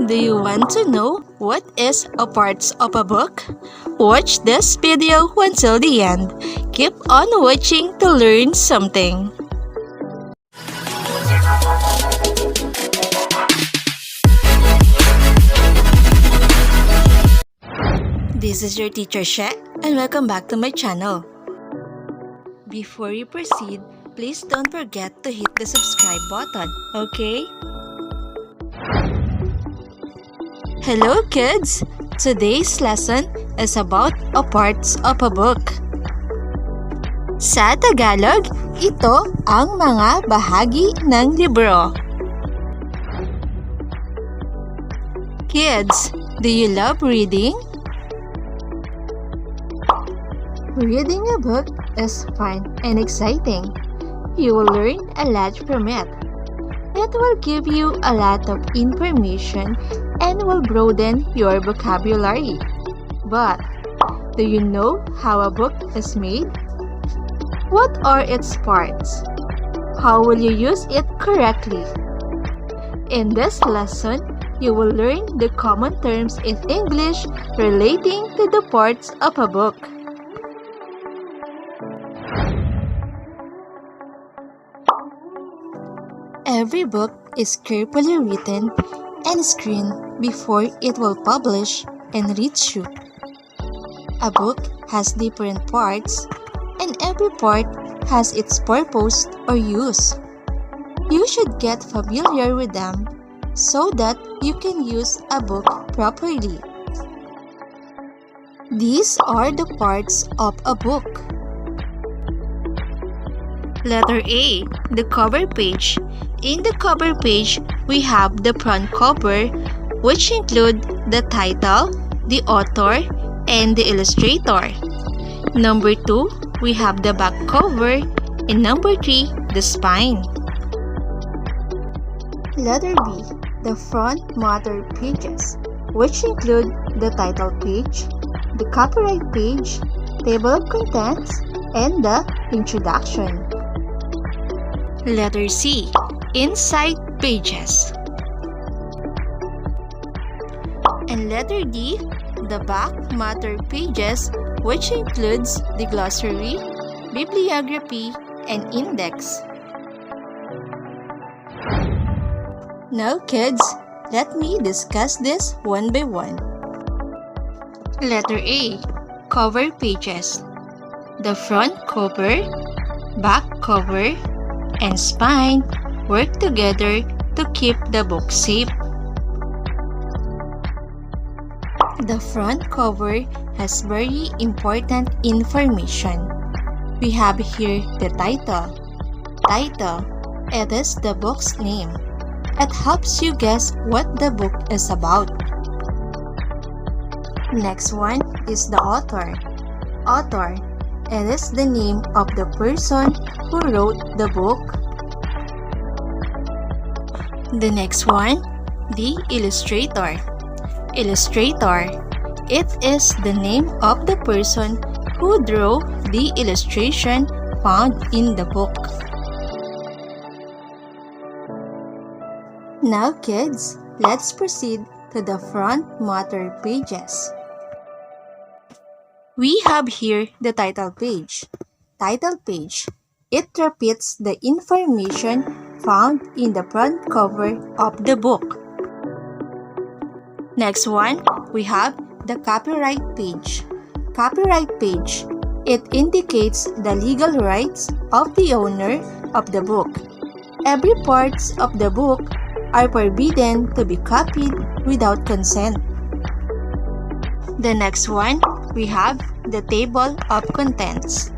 Do you want to know what is a parts of a book? Watch this video until the end. Keep on watching to learn something. This is your teacher Sheshe and welcome back to my channel. Before we proceed, please don't forget to hit the subscribe button, okay? Hello kids! Today's lesson is about a parts of a book. Sa Tagalog, ito ang mga bahagi ng libro. Kids, do you love reading? Reading a book is fun and exciting. You will learn a lot from it. It will give you a lot of information and will broaden your vocabulary. But, do you know how a book is made? What are its parts? How will you use it correctly? In this lesson, you will learn the common terms in English relating to the parts of a book. Every book is carefully written and screened before it will publish and reach you. A book has different parts, and every part has its purpose or use. You should get familiar with them so that you can use a book properly. These are the parts of a book. Letter A, the cover page. In the cover page, we have the front cover, which include the title, the author, and the illustrator. Number 2, we have the back cover, and number 3, the spine. Letter B, the front matter pages, which include the title page, the copyright page, table of contents, and the introduction. Letter C, inside pages. And letter D, the back matter pages, which includes the glossary, bibliography, and index. Now kids, let me discuss this one by one. Letter A, cover pages. The front cover, back cover, and spine work together to keep the book safe. The front cover has very important information. We have here the title. It is the book's name. It helps you guess what the book is about. Next one is the author. It is the name of the person who wrote the book. The next one, the illustrator. It is the name of the person who drew the illustration found in the book. Now kids, let's proceed to the front matter pages. We have here the title page. It repeats the information found in the front cover of the book. Next one, we have the copyright page. It indicates the legal rights of the owner of the book. Every parts of the book are forbidden to be copied without consent. The next one, we have the table of contents.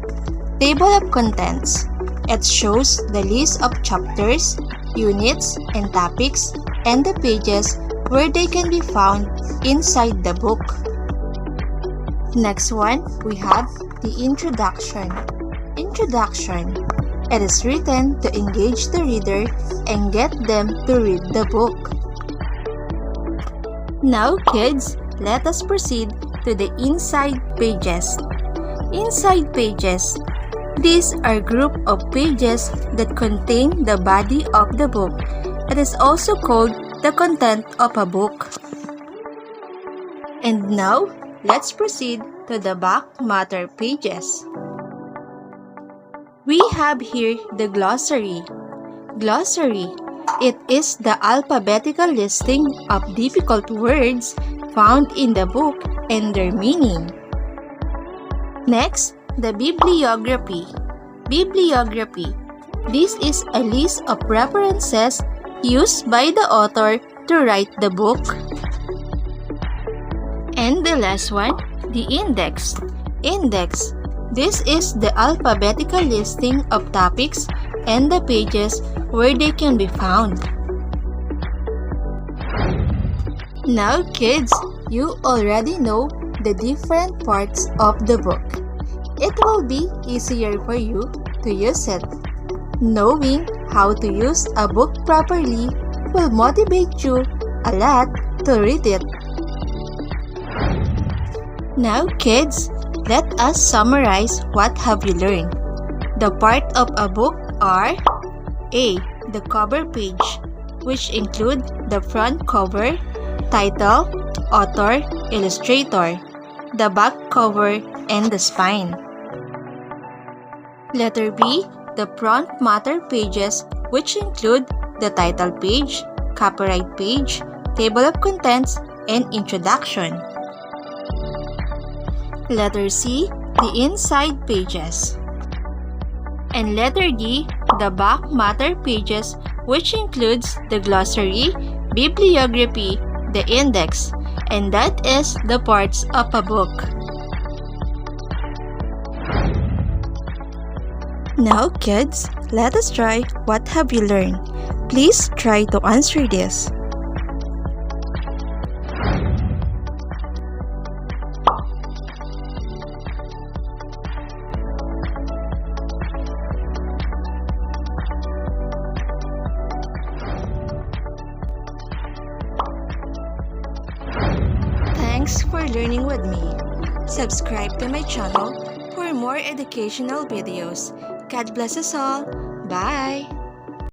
It shows the list of chapters, units, and topics, and the pages where they can be found inside the book. Next one, we have the introduction. It is written to engage the reader and get them to read the book. Now kids, let us proceed to the inside pages. These are a group of pages that contain the body of the book. It is also called the content of a book. And now, let's proceed to the back matter pages. We have here the glossary. Glossary. It is the alphabetical listing of difficult words found in the book and their meaning. Next, the bibliography. Bibliography. This is a list of references used by the author to write the book. And the last one, the index. Index. This is the alphabetical listing of topics and the pages where they can be found. Now kids, you already know the different parts of the book. It will be easier for you to use it. Knowing how to use a book properly will motivate you a lot to read it. Now kids, let us summarize what have you learned. The part of a book are A. The cover page, which include the front cover, title, author, illustrator, the back cover, and the spine. Letter B. The front matter pages, which include the title page, copyright page, table of contents, and introduction. Letter C. The inside pages. And letter D. The back matter pages, which includes the glossary, bibliography, the index, and that is the parts of a book. Now kids, let us try what have you learned. Please try to answer this. Thanks for learning with me. Subscribe to my channel for more educational videos. God bless us all. Bye!